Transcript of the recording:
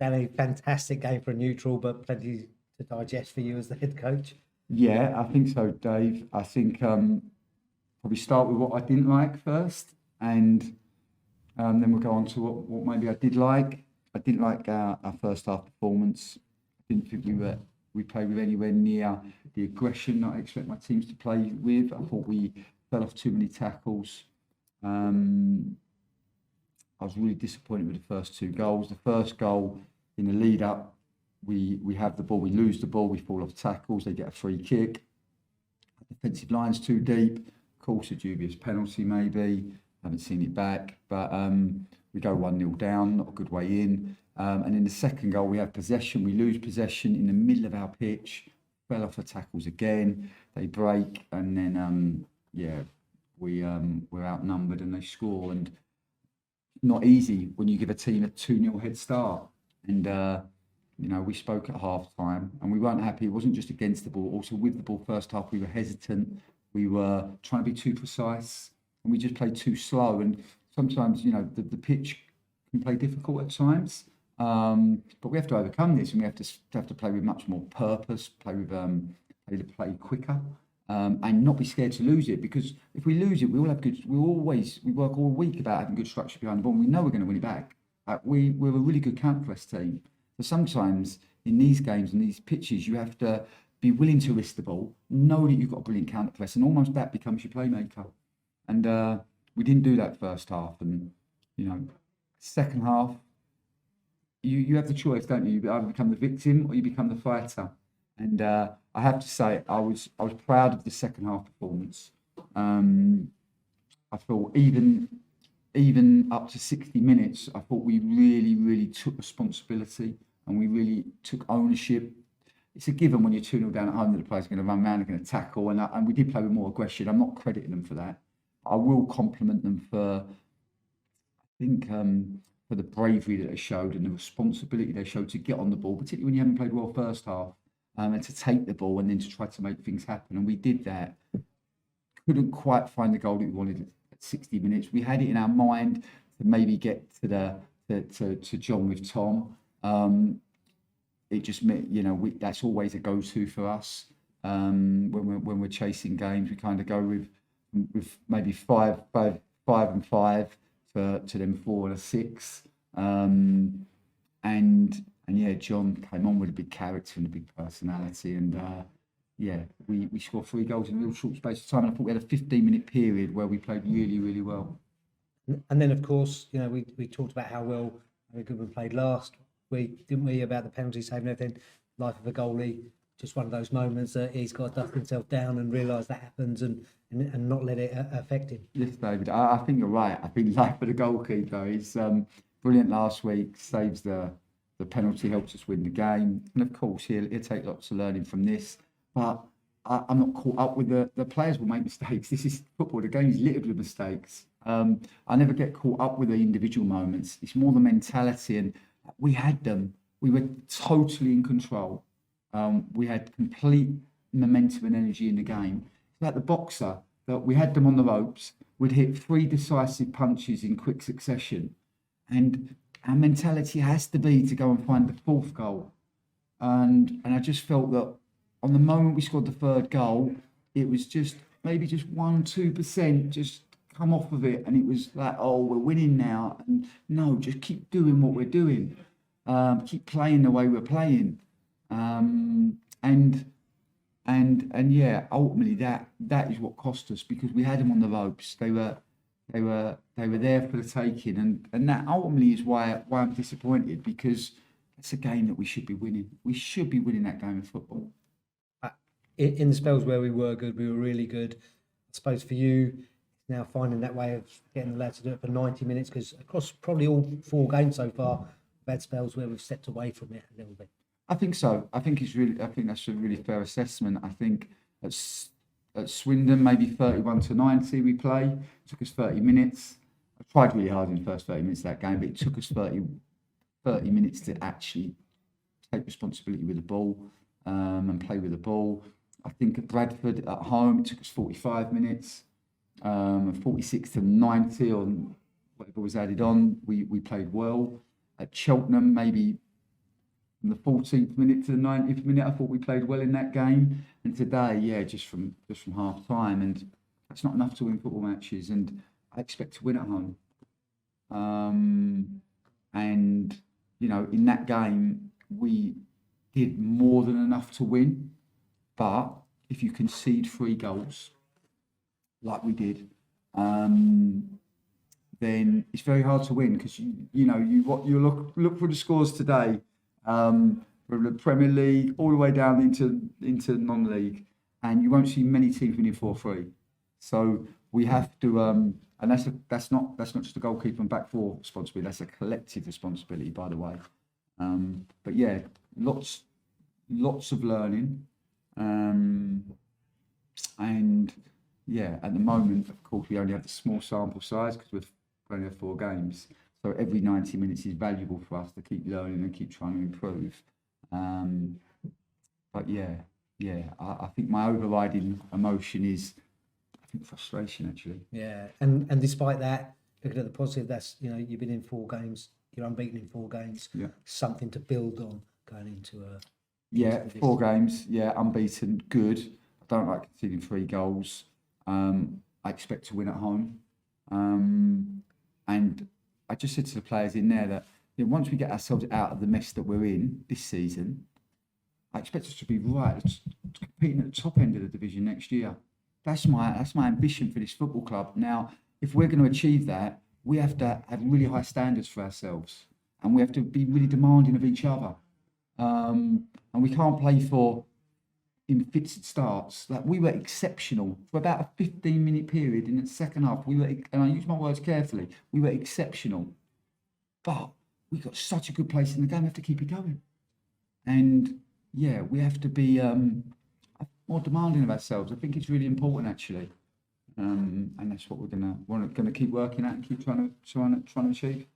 Danny, fantastic game for a neutral, but plenty to digest for you as the head coach. Yeah, I think so, Dave. I think probably start with what I didn't like first, and then we'll go on to what maybe I did like. I didn't like our first half performance. I didn't think we played with anywhere near the aggression that I expect my teams to play with. I thought we fell off too many tackles. I was really disappointed with the first two goals. The first goal in the lead up, we have the ball, we lose the ball, we fall off tackles, they get a free kick. The defensive line's too deep. Of course, a dubious penalty maybe. Haven't seen it back, but we go 1-0 down, not a good way in. And in the second goal, we have possession. We lose possession in the middle of our pitch. Fell off the tackles again. They break, and then we're outnumbered, and they score. And not easy when you give a team a 2-0 head start. And we spoke at half time, and we weren't happy. It wasn't just against the ball, also with the ball. First half, we were hesitant. We were trying to be too precise, and we just played too slow. And sometimes, the pitch can play difficult at times. But we have to overcome this, and we have to play with much more purpose, play quicker, and not be scared to lose it. Because if we lose it, we work all week about having good structure behind the ball. And we know we're going to win it back. We're a really good counter-press team. So sometimes in these games and these pitches, you have to be willing to risk the ball, know that you've got a brilliant counter-press, and almost that becomes your playmaker. And we didn't do that first half. And second half, you have the choice, don't you? You either become the victim or you become the fighter. And I have to say, I was proud of the second half performance. I thought even up to 60 minutes, I thought we really, really took responsibility and we really took ownership. It's a given when you're 2-0 down at home that the players are going to run around, they're going to tackle, and we did play with more aggression. I'm not crediting them for that. I will compliment them for, for the bravery that they showed and the responsibility they showed to get on the ball, particularly when you haven't played well first half, and to take the ball and then to try to make things happen. And we did that. Couldn't quite find the goal that we wanted at 60 minutes. We had it in our mind to maybe get to John with Tom. It just meant, that's always a go-to for us. When we're chasing games, we kind of go with maybe five and five to them 4 and a 6. John came on with a big character and a big personality, and we scored 3 goals in a real short space of time. And I thought we had a 15-minute period where we played really, really well. And then, of course, we talked about how well Goodman played last week, didn't we? About the penalty save and everything. Life of a goalie, just one of those moments that he's got to dust himself down and realise that happens and not let it affect him. Yes, David, I think you're right. I think life of the goalkeeper is brilliant last week, saves the penalty, helps us win the game. And of course, he'll take lots of learning from this. But I'm not caught up with the players will make mistakes. This is football. The game is littered with mistakes. I never get caught up with the individual moments. It's more the mentality, and we had them. We were totally in control. We had complete momentum and energy in the game. It's like the boxer, that we had them on the ropes. We'd hit 3 decisive punches in quick succession. And our mentality has to be to go and find the 4th goal. And I just felt that on the moment we scored the 3rd goal, it was just maybe just 1-2% just come off of it. And it was like, oh, we're winning now. And no, just keep doing what we're doing. Keep playing the way we're playing. Ultimately that is what cost us, because we had them on the ropes. They were there for the taking, and that ultimately is why I'm disappointed, because it's a game that we should be winning. We should be winning that game of football. In the spells where we were good, we were really good. I suppose for you, now finding that way of getting the lads to do it for 90 minutes, because across probably all 4 games so far, we've had spells where we've stepped away from it a little bit. I think so. I think that's a really fair assessment. I think at Swindon, maybe 31-90 we play. It took us 30 minutes. I tried really hard in the first 30 minutes of that game, but it took us 30 minutes to actually take responsibility with the ball and play with the ball. I think at Bradford at home, it took us 45 minutes. 46-90 or whatever was added on, we played well. At Cheltenham, maybe from the 14th minute to the 90th minute, I thought we played well in that game. And today, yeah, just from half time, and that's not enough to win football matches. And I expect to win at home. And you know, in that game, we did more than enough to win. But if you concede 3 goals, like we did, then it's very hard to win, because you look for the scores today, from the Premier League all the way down into non-league, and you won't see many teams winning 4-3. So we have to, and that's not just a goalkeeper and back four responsibility. That's a collective responsibility, by the way. But yeah, lots of learning, and yeah, at the moment, of course, we only have the small sample size because we've only have 4 games. So every 90 minutes is valuable for us to keep learning and keep trying to improve. But yeah, I think my overriding emotion is, I think, frustration, actually. Yeah, and despite that, looking at the positive, that's, you know, you've been in 4 games, you're unbeaten in 4 games. Yeah. Something to build on going into a. Yeah, 4 games. Yeah, unbeaten, good. I don't like conceding 3 goals. I expect to win at home. And I just said to the players in there that, you know, once we get ourselves out of the mess that we're in this season, I expect us to be competing at the top end of the division next year. That's my ambition for this football club. Now, if we're going to achieve that, we have to have really high standards for ourselves, and we have to be really demanding of each other. And we can't play in fits and starts. Like, we were exceptional for about a 15-minute period in the second half. We were, and I use my words carefully, we were exceptional. But we got such a good place in the game, we have to keep it going. And yeah, we have to be more demanding of ourselves. I think it's really important, actually. And that's what we're gonna keep working at and keep trying to achieve.